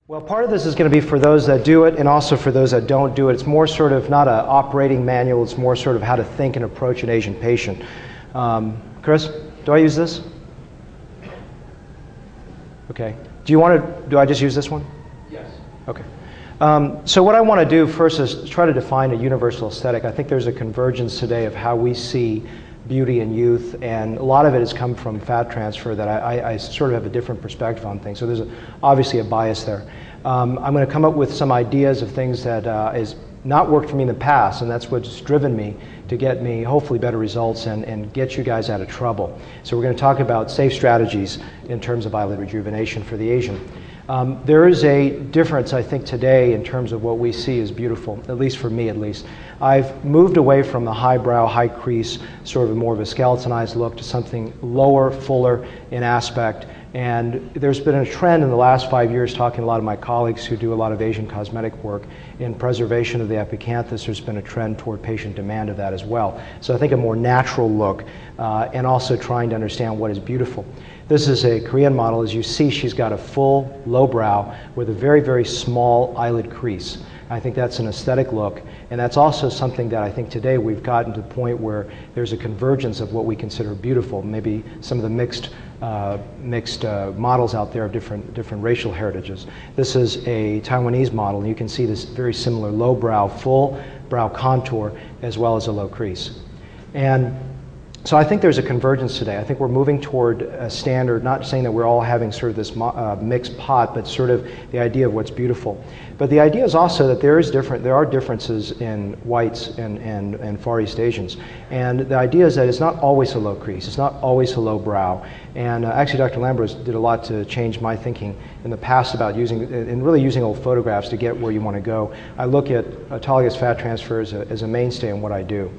Well, part of this is going to be for those that do it and also for those that don't do it. It's more sort of not an operating manual, it's more sort of how to think and approach an Asian patient. Chris, do I use this? Okay. Do I just use this one? Yes. Okay. So what I want to do first is try to define a universal aesthetic. I think there's a convergence today of how we see beauty and youth, and a lot of it has come from fat transfer that I sort of have a different perspective on things. So there's obviously a bias there. I'm going to come up with some ideas of things that has not worked for me in the past, and that's what's driven me to get me hopefully better results and get you guys out of trouble. So we're going to talk about safe strategies in terms of eyelid rejuvenation for the Asian. There is a difference, I think, today in terms of what we see as beautiful, at least for me at least. I've moved away from the high brow, high crease, sort of more of a skeletonized look to something lower, fuller in aspect. And there's been a trend in the last 5 years, talking to a lot of my colleagues who do a lot of Asian cosmetic work in preservation of the epicanthus. There's been a trend toward patient demand of that as well. So I think a more natural look and also trying to understand what is beautiful. This is a Korean model. As you see, she's got a full low brow with a very, very small eyelid crease. I think that's an aesthetic look, and that's also something that I think today we've gotten to the point where there's a convergence of what we consider beautiful. Maybe some of the mixed models out there of different racial heritages. This is a Taiwanese model, and you can see this very similar low brow, full brow contour, as well as a low crease. And so I think there's a convergence today. I think we're moving toward a standard, not saying that we're all having sort of this mixed pot, but sort of the idea of what's beautiful. But the idea is also that there are differences in whites and Far East Asians. And the idea is that it's not always a low crease, it's not always a low brow. And actually Dr. Lambros did a lot to change my thinking in the past about really using old photographs to get where you want to go. I look at autologous fat transfer as a mainstay in what I do.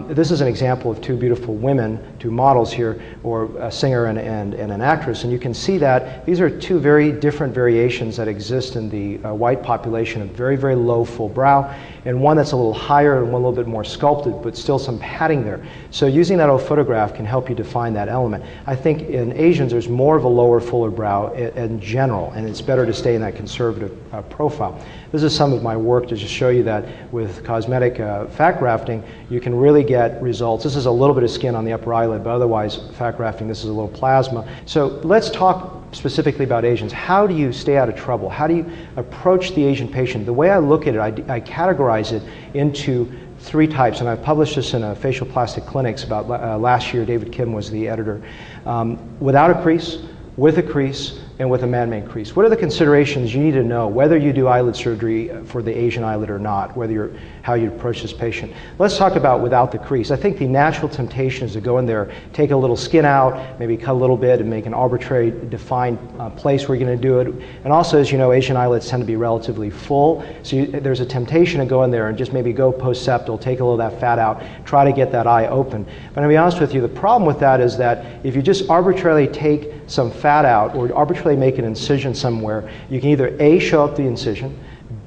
This is an example of two beautiful women, two models here, or a singer and an actress, and you can see that these are two very different variations that exist in the white population of very, very low full brow, and one that's a little higher and one a little bit more sculpted, but still some padding there. So using that old photograph can help you define that element. I think in Asians there's more of a lower, fuller brow in general, and it's better to stay in that conservative profile. This is some of my work to just show you that with cosmetic fat grafting, you can really get results. This is a little bit of skin on the upper eyelid, but otherwise fat grafting, this is a little plasma. So let's talk specifically about Asians. How do you stay out of trouble? How do you approach the Asian patient? The way I look at it, I categorize it into three types, and I've published this in a Facial Plastic Clinics about last year. David Kim was the editor. Without a crease, with a crease, and with a man-made crease. What are the considerations you need to know, whether you do eyelid surgery for the Asian eyelid or not, how you approach this patient? Let's talk about without the crease. I think the natural temptation is to go in there, take a little skin out, maybe cut a little bit and make an arbitrary defined place where you're going to do it. And also, as you know, Asian eyelids tend to be relatively full, so there's a temptation to go in there and just maybe go post-septal, take a little of that fat out, try to get that eye open. But I'm going to be honest with you, the problem with that is that if you just arbitrarily take some fat out or arbitrarily make an incision somewhere, you can either A, show up the incision,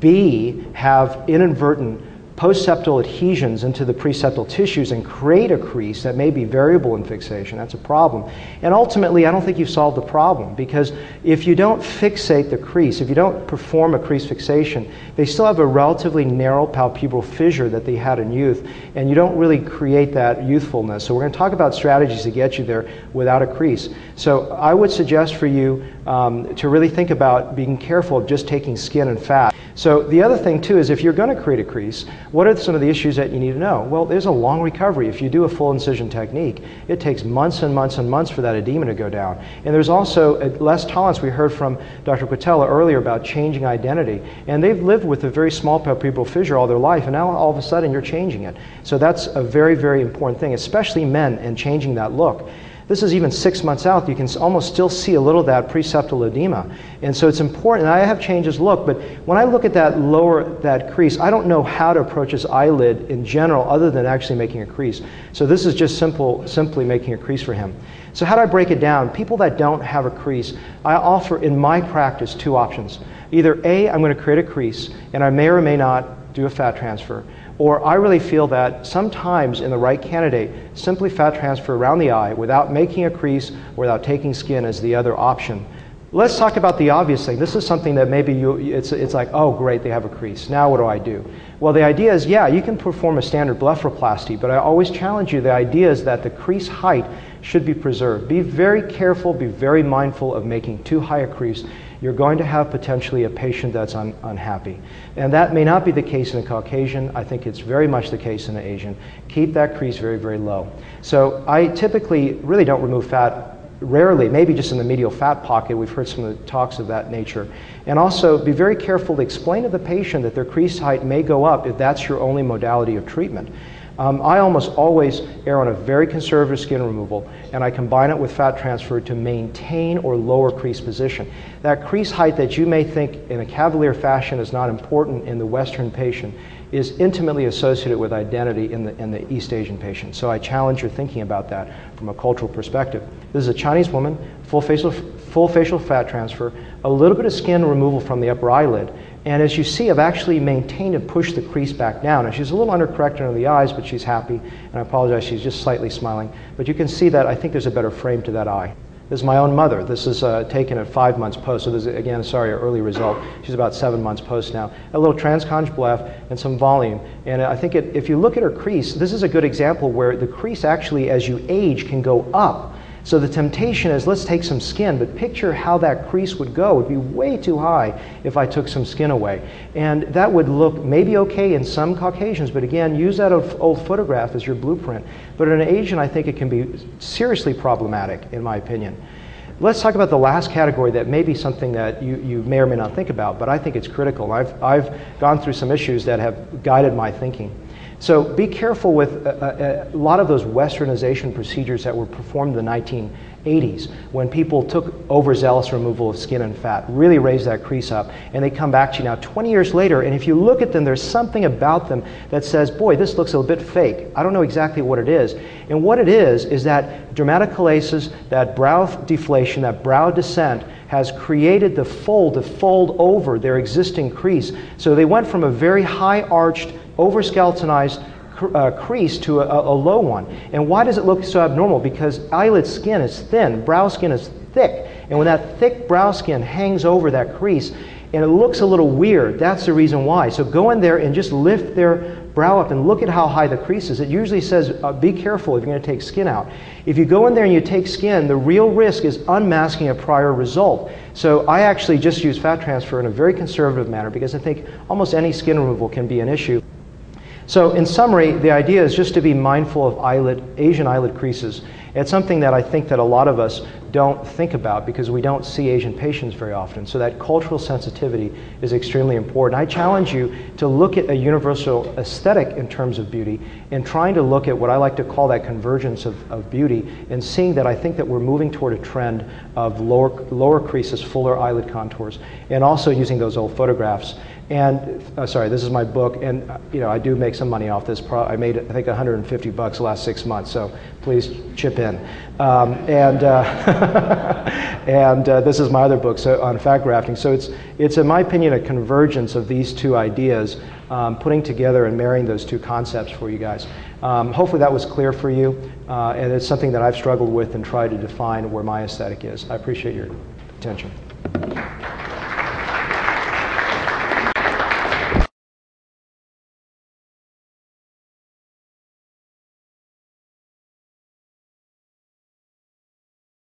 B, have inadvertent post-septal adhesions into the pre-septal tissues and create a crease that may be variable in fixation. That's a problem. And ultimately, I don't think you've solved the problem, because if you don't fixate the crease, if you don't perform a crease fixation, they still have a relatively narrow palpebral fissure that they had in youth, and you don't really create that youthfulness. So we're going to talk about strategies to get you there without a crease. So I would suggest for you to really think about being careful of just taking skin and fat. So the other thing too is, if you're going to create a crease, what are some of the issues that you need to know? Well, there's a long recovery. If you do a full incision technique, it takes months and months and months for that edema to go down. And there's also a less tolerance. We heard from Dr. Quatella earlier about changing identity. And they've lived with a very small palpebral fissure all their life, and now all of a sudden you're changing it. So that's a very, very important thing, especially men, and changing that look. This is even 6 months out. You can almost still see a little of that pre-septal edema. And so it's important, and I have changed his look, but when I look at that crease, I don't know how to approach his eyelid in general other than actually making a crease. So this is just simply making a crease for him. So how do I break it down? People that don't have a crease, I offer in my practice two options. Either A, I'm going to create a crease, and I may or may not do a fat transfer. Or I really feel that sometimes in the right candidate, simply fat transfer around the eye without making a crease, without taking skin, is the other option. Let's talk about the obvious thing. This is something that maybe it's like, oh great, they have a crease. Now what do I do? Well, the idea is, yeah, you can perform a standard blepharoplasty, but I always challenge you, the idea is that the crease height should be preserved. Be very careful, be very mindful of making too high a crease. You're going to have potentially a patient that's unhappy. And that may not be the case in a Caucasian. I think it's very much the case in an Asian. Keep that crease very, very low. So I typically really don't remove fat. Rarely, maybe just in the medial fat pocket. We've heard some of the talks of that nature. And also be very careful to explain to the patient that their crease height may go up if that's your only modality of treatment. I almost always err on a very conservative skin removal, and I combine it with fat transfer to maintain or lower crease position. That crease height that you may think in a cavalier fashion is not important in the Western patient is intimately associated with identity in the East Asian patient. So I challenge your thinking about that from a cultural perspective. This is a Chinese woman, full facial fat transfer, a little bit of skin removal from the upper eyelid, and as you see, I've actually maintained and pushed the crease back down. And she's a little undercorrected under the eyes, but she's happy, and I apologize, she's just slightly smiling. But you can see that I think there's a better frame to that eye. This is my own mother. This is taken at 5 months post. So this is, again, sorry, an early result. She's about 7 months post now. A little transconj bleph and some volume. And I think if you look at her crease, this is a good example where the crease actually, as you age, can go up. So the temptation is, let's take some skin, but picture how that crease would go. It would be way too high if I took some skin away. And that would look maybe okay in some Caucasians, but again, use that old photograph as your blueprint. But in an Asian, I think it can be seriously problematic, in my opinion. Let's talk about the last category that may be something that you may or may not think about, but I think it's critical. I've gone through some issues that have guided my thinking. So be careful with a lot of those westernization procedures that were performed in the 1980s when people took overzealous removal of skin and fat, really raised that crease up, and they come back to you now 20 years later, and if you look at them, there's something about them that says, boy, this looks a bit fake. I don't know exactly what it is. And what it is that dermatochalasis, that brow deflation, that brow descent, has created the fold to fold over their existing crease. So they went from a very high arched, over-skeletonized crease to a low one. And why does it look so abnormal? Because eyelid skin is thin, brow skin is thick. And when that thick brow skin hangs over that crease, and it looks a little weird, that's the reason why. So go in there and just lift their brow up and look at how high the crease is. It usually says, be careful if you're going to take skin out. If you go in there and you take skin, the real risk is unmasking a prior result. So I actually just use fat transfer in a very conservative manner because I think almost any skin removal can be an issue. So in summary, the idea is just to be mindful of Asian eyelid creases. It's something that I think that a lot of us don't think about because we don't see Asian patients very often. So that cultural sensitivity is extremely important. I challenge you to look at a universal aesthetic in terms of beauty and trying to look at what I like to call that convergence of beauty and seeing that I think that we're moving toward a trend of lower creases, fuller eyelid contours, and also using those old photographs. And sorry, this is my book, and I do make some money off this. I made, I think, 150 bucks the last 6 months, so please chip in. And this is my other book on fat grafting. So it's in my opinion, a convergence of these two ideas, putting together and marrying those two concepts for you guys. Hopefully that was clear for you, and it's something that I've struggled with and tried to define where my aesthetic is. I appreciate your attention.